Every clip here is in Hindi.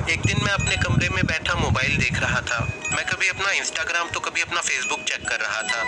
एक दिन मैं अपने कमरे में बैठा मोबाइल देख रहा था। मैं कभी अपना इंस्टाग्राम तो कभी अपना फेसबुक चेक कर रहा था।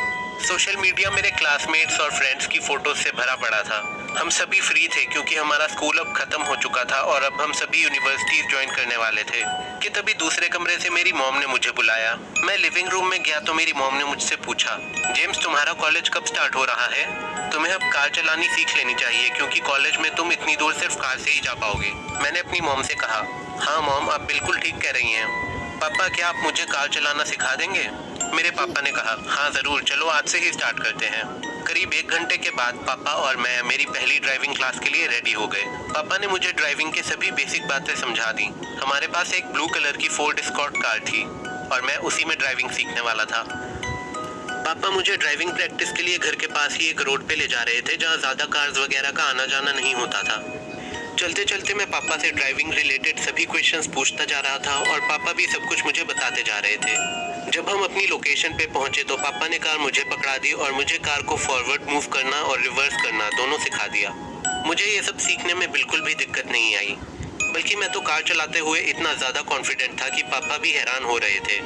सोशल मीडिया मेरे क्लासमेट्स और फ्रेंड्स की फोटोज से भरा पड़ा था। हम सभी फ्री थे क्योंकि हमारा स्कूल अब खत्म हो चुका था और अब हम सभी यूनिवर्सिटी ज्वाइन करने वाले थे कि तभी दूसरे कमरे से मेरी मॉम ने मुझे बुलाया। मैं लिविंग रूम में गया तो मेरी मॉम ने मुझसे पूछा, जेम्स तुम्हारा कॉलेज कब स्टार्ट हो रहा है? तुम्हें अब कार चलानी सीख लेनी चाहिए क्योंकि कॉलेज में तुम इतनी दूर सिर्फ कार से ही जा पाओगे। मैंने अपनी मॉम से कहा, हाँ मॉम, आप बिल्कुल ठीक कह रही हैं। पापा, क्या आप मुझे कार चलाना सिखा देंगे? मेरे पापा ने कहा, हाँ जरूर, चलो आज से ही स्टार्ट करते हैं। करीब 1 घंटे के बाद पापा और मैं मेरी पहली ड्राइविंग क्लास के लिए रेडी हो गए। पापा ने मुझे ड्राइविंग के सभी बेसिक बातें समझा दी। हमारे पास एक ब्लू कलर की फोर्ड एस्कॉर्ट कार थी और मैं उसी में ड्राइविंग सीखने वाला था। पापा मुझे ड्राइविंग प्रैक्टिस के लिए घर के पास ही एक रोड पे ले जा रहे थे जहाँ ज्यादा कार्स वगैरह का आना जाना नहीं होता था। चलते चलते मैं पापा से ड्राइविंग रिलेटेड सभी क्वेश्चंस पूछता जा रहा था और पापा भी सब कुछ मुझे बताते जा रहे थे। जब हम अपनी लोकेशन पे पहुंचे तो पापा ने कार मुझे पकड़ा दी और मुझे कार को फॉरवर्ड मूव करना और रिवर्स करना दोनों सिखा दिया। मुझे ये सब सीखने में बिल्कुल भी दिक्कत नहीं आई, बल्कि मैं तो कार चलाते हुए इतना ज्यादा कॉन्फिडेंट था कि पापा भी हैरान हो रहे थे।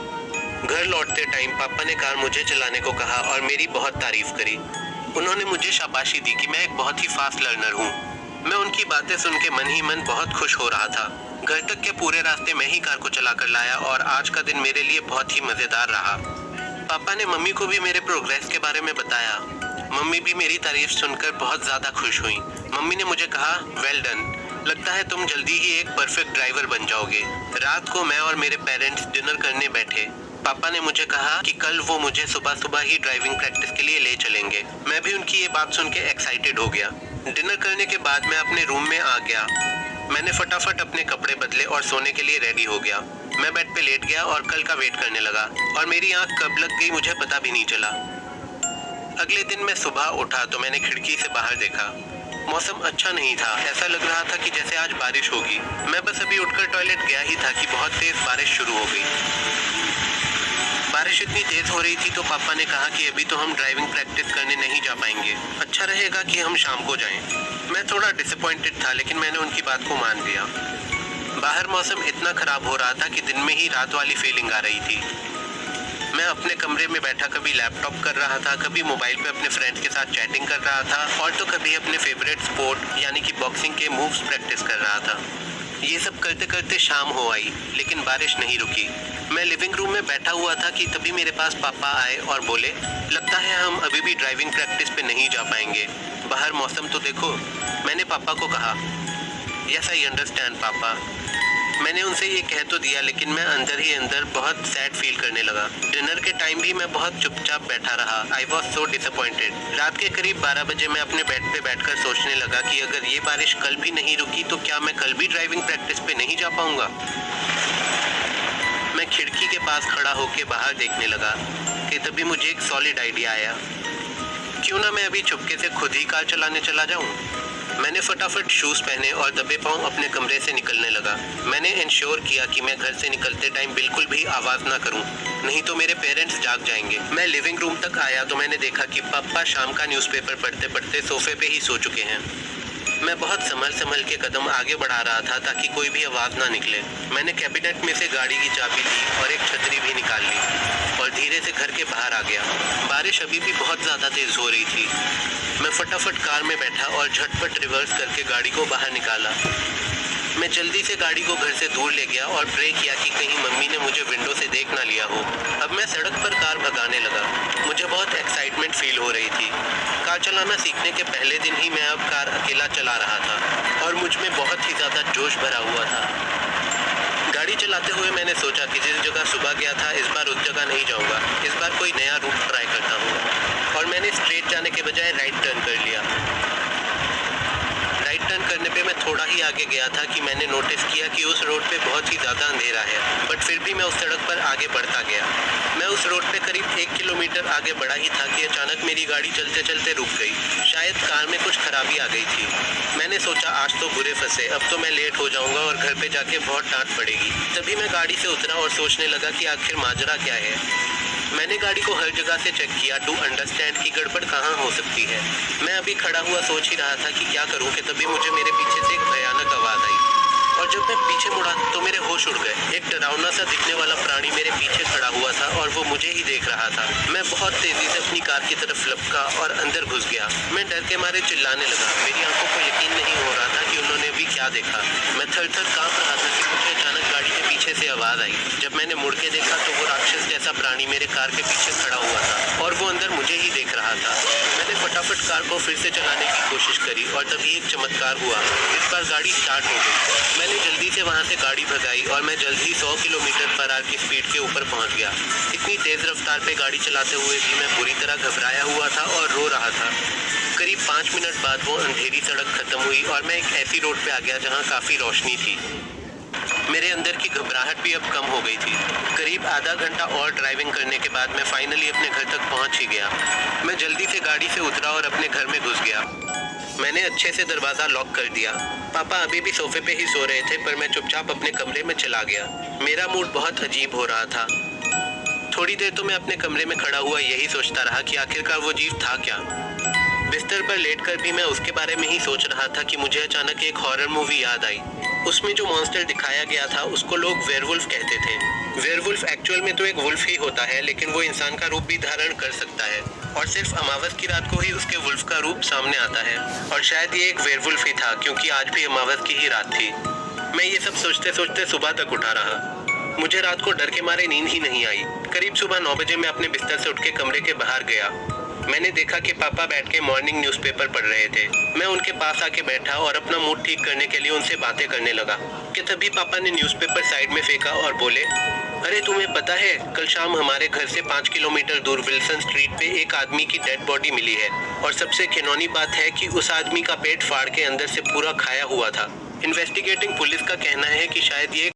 घर लौटते टाइम पापा ने कार मुझे चलाने को कहा और मेरी बहुत तारीफ करी। उन्होंने मुझे शाबाशी दी कि मैं एक बहुत ही फास्ट लर्नर हूँ। मैं उनकी बातें सुन के मन ही मन बहुत खुश हो रहा था। घर तक के पूरे रास्ते मैं ही कार को चला कर लाया और आज का दिन मेरे लिए बहुत ही मजेदार रहा। पापा ने मम्मी को भी मेरे प्रोग्रेस के बारे में बताया। मम्मी भी मेरी तारीफ सुनकर बहुत ज्यादा खुश हुई। मम्मी ने मुझे कहा, वेल डन, लगता है तुम जल्दी ही एक परफेक्ट ड्राइवर बन जाओगे। रात को मैं और मेरे पेरेंट्स डिनर करने बैठे। पापा ने मुझे कहा कि कल वो मुझे सुबह सुबह ही ड्राइविंग प्रैक्टिस के लिए ले चलेंगे। मैं भी उनकी ये बात सुन के एक्साइटेड हो गया। डिनर करने के बाद मैं अपने रूम में आ गया। मैंने फटाफट अपने कपड़े बदले और सोने के लिए रेडी हो गया। मैं बेड पे लेट गया और कल का वेट करने लगा और मेरी आंख कब लग गई मुझे पता भी नहीं चला। अगले दिन मैं सुबह उठा तो मैंने खिड़की से बाहर देखा। मौसम अच्छा नहीं था, ऐसा लग रहा था कि जैसे आज बारिश होगी। मैं बस अभी उठकर टॉयलेट गया ही था कि बहुत तेज बारिश शुरू हो गई। बारिश इतनी तेज हो रही थी तो पापा ने कहा कि अभी तो हम ड्राइविंग प्रैक्टिस करने नहीं जा पाएंगे, अच्छा रहेगा कि हम शाम को जाएं। मैं थोड़ा डिसअपॉइंटेड था लेकिन मैंने उनकी बात को मान लिया। बाहर मौसम इतना खराब हो रहा था कि दिन में ही रात वाली फीलिंग आ रही थी। मैं अपने कमरे में बैठा कभी लैपटॉप कर रहा था, कभी मोबाइल पे अपने फ्रेंड्स के साथ चैटिंग कर रहा था और तो कभी अपने फेवरेट स्पोर्ट यानी कि बॉक्सिंग के मूव्स प्रैक्टिस कर रहा था। ये सब करते करते शाम हो आई लेकिन बारिश नहीं रुकी। मैं लिविंग रूम में बैठा हुआ था कि तभी मेरे पास पापा आए और बोले, लगता है हम अभी भी ड्राइविंग प्रैक्टिस पे नहीं जा पाएंगे, बाहर मौसम तो देखो। मैंने पापा को कहा, यस आई अंडरस्टैंड पापा। मैंने उनसे ये कह तो दिया लेकिन मैं अंदर ही अंदर बहुत सैड फील करने लगा। डिनर के टाइम भी मैं बहुत चुपचाप बैठा रहा। I was so disappointed. रात के करीब 12 बजे मैं अपने बेड पे बैठकर सोचने लगा कि अगर ये बारिश कल भी नहीं रुकी तो क्या मैं कल भी ड्राइविंग प्रैक्टिस पे नहीं जा पाऊंगा। मैं खिड़की के पास खड़ा होकर बाहर देखने लगा कि तभी मुझे एक सॉलिड आइडिया आया, क्यों ना मैं अभी चुपके से खुद ही कार चलाने चला जाऊं। मैंने फटाफट शूज पहने और दबे पांव अपने कमरे से निकलने लगा। मैंने इंश्योर किया कि मैं घर से निकलते टाइम बिल्कुल भी आवाज ना करूं, नहीं तो मेरे पेरेंट्स जाग जाएंगे। मैं लिविंग रूम तक आया तो मैंने देखा कि पापा शाम का न्यूज़पेपर पढ़ते पढ़ते सोफे पे ही सो चुके हैं। मैं बहुत संभल के कदम आगे बढ़ा रहा था ताकि कोई भी आवाज ना निकले। मैंने कैबिनेट में से गाड़ी की चाबी ली और एक छतरी भी निकाल ली और धीरे से घर के बाहर आ गया। बारिश अभी भी बहुत ज्यादा तेज हो रही थी। मैं फटाफट कार में बैठा और झटपट रिवर्स करके गाड़ी को बाहर निकाला। मैं जल्दी से गाड़ी को घर से दूर ले गया और प्रे किया कि कहीं मम्मी ने मुझे विंडो से देख ना लिया हो। अब मैं सड़क पर कार भगाने लगा। मुझे बहुत एक्साइटमेंट फील हो रही थी। कार चलाना सीखने के पहले दिन ही मैं अब कार अकेला चला रहा था और मुझ में बहुत ही ज़्यादा जोश भरा हुआ था। गाड़ी चलाते हुए मैंने सोचा कि जिस जगह सुबह गया था इस बार उस जगह नहीं जाऊँगा, इस बार कोई नया रूट ट्राई करता हूँ। और मैंने स्ट्रेट जाने के बजाय राइट टर्न कर लिया। राइट टर्न करने पे मैं थोड़ा ही आगे गया था कि मैंने नोटिस किया कि उस रोड पे बहुत ही ज़्यादा अंधेरा है, बट फिर भी मैं उस सड़क पर आगे बढ़ता गया। मैं उस रोड पे करीब 1 किलोमीटर आगे बढ़ा ही था कि अचानक मेरी गाड़ी चलते चलते रुक गई। शायद कार में कुछ खराबी आ गई थी। मैंने सोचा आज तो बुरे फंसे, अब तो मैं लेट हो जाऊंगा और घर पे जाके बहुत डांट पड़ेगी। तभी मैं गाड़ी से उतरा और सोचने लगा कि आखिर माजरा क्या है। मैंने गाड़ी को हर जगह से चेक किया टू अंडरस्टैंड कि गड़बड़ कहाँ हो सकती है। मैं अभी खड़ा हुआ सोच ही रहा था कि क्या करूं कि तभी मुझे मेरे पीछे से एक भयानक आवाज़ आई और जब मैं पीछे मुड़ा तो मेरे होश उड़ गए। एक डरावना सा दिखने वाला प्राणी मेरे पीछे खड़ा हुआ था और वो मुझे ही देख रहा था। मैं बहुत तेजी से अपनी कार की तरफ लपका और अंदर घुस गया। मैं डर के मारे चिल्लाने लगा। मेरी आंखों को यकीन नहीं हो रहा था कि उन्होंने भी क्या देखा। मैं थर-थर कांप रहा था कि मुझे अचानक गाड़ी के पीछे से आवाज आई। जब मैंने मुड़ के देखा तो वो राक्षस जैसा प्राणी मेरे कार के पीछे खड़ा हुआ था और वो अंदर मुझे ही देख रहा था। मैंने फटाफट कार को फिर से चलाने की कोशिश करी और तभी एक चमत्कार हुआ। इस बार गाड़ी स्टार्ट हो गई। मैंने जल्दी से वहां से गाड़ी भगाई और मैं जल्द ही 100 किलोमीटर पर आवर की स्पीड के ऊपर पहुंच गया। इतनी तेज रफ्तार पे गाड़ी चलाते हुए भी मैं बुरी तरह घबराया हुआ था और रो रहा था। करीब 5 मिनट बाद वो अंधेरी सड़क खत्म हुई और मैं एक ऐसी रोड पे आ गया जहाँ काफी रोशनी थी। मेरे अंदर की घबराहट भी अब कम हो गई थी। करीब आधा घंटा और ड्राइविंग करने के बाद मैं फाइनली अपने घर तक पहुंच ही गया। मैं जल्दी से गाड़ी से उतरा और अपने घर में घुस गया। मैंने अच्छे से दरवाजा लॉक कर दिया। पापा अभी भी सोफे पे ही सो रहे थे पर मैं चुपचाप अपने कमरे में चला गया। मेरा मूड बहुत अजीब हो रहा था। थोड़ी देर तो मैं अपने कमरे में खड़ा हुआ यही सोचता रहा कि आखिरकार वो जीव था क्या। बिस्तर पर लेटकर भी मैं उसके बारे में ही सोच रहा था कि मुझे अचानक एक हॉरर मूवी याद आई। उसमें जो मॉन्स्टर दिखाया गया था उसको लोग वेयरवुल्फ कहते थे। वेयरवुल्फ एक्चुअल में तो एक वुल्फ ही होता है, लेकिन वो इंसान का रूप भी धारण कर सकता है और सिर्फ अमावस की रात को ही उसके वुल्फ का रूप सामने आता है। और शायद ये एक वेयरवुल्फ ही था क्योंकि आज भी अमावस की ही रात थी। मैं ये सब सोचते सोचते सुबह तक उठा रहा। मुझे रात को डर के मारे नींद ही नहीं आई। करीब सुबह 9 बजे मैं अपने बिस्तर से उठ के कमरे के बाहर गया। मैंने देखा कि पापा बैठ के मॉर्निंग न्यूज़पेपर पढ़ रहे थे। मैं उनके पास आके बैठा और अपना मूड ठीक करने के लिए उनसे बातें करने लगा कि तभी पापा ने न्यूज़पेपर साइड में फेंका और बोले, अरे तुम्हें पता है कल शाम हमारे घर से 5 किलोमीटर दूर विल्सन स्ट्रीट पे एक आदमी की डेड बॉडी मिली है और सबसे घिनौनी बात है कि उस आदमी का पेट फाड़ के अंदर से पूरा खाया हुआ था। इन्वेस्टिगेटिंग पुलिस का कहना है कि शायद ये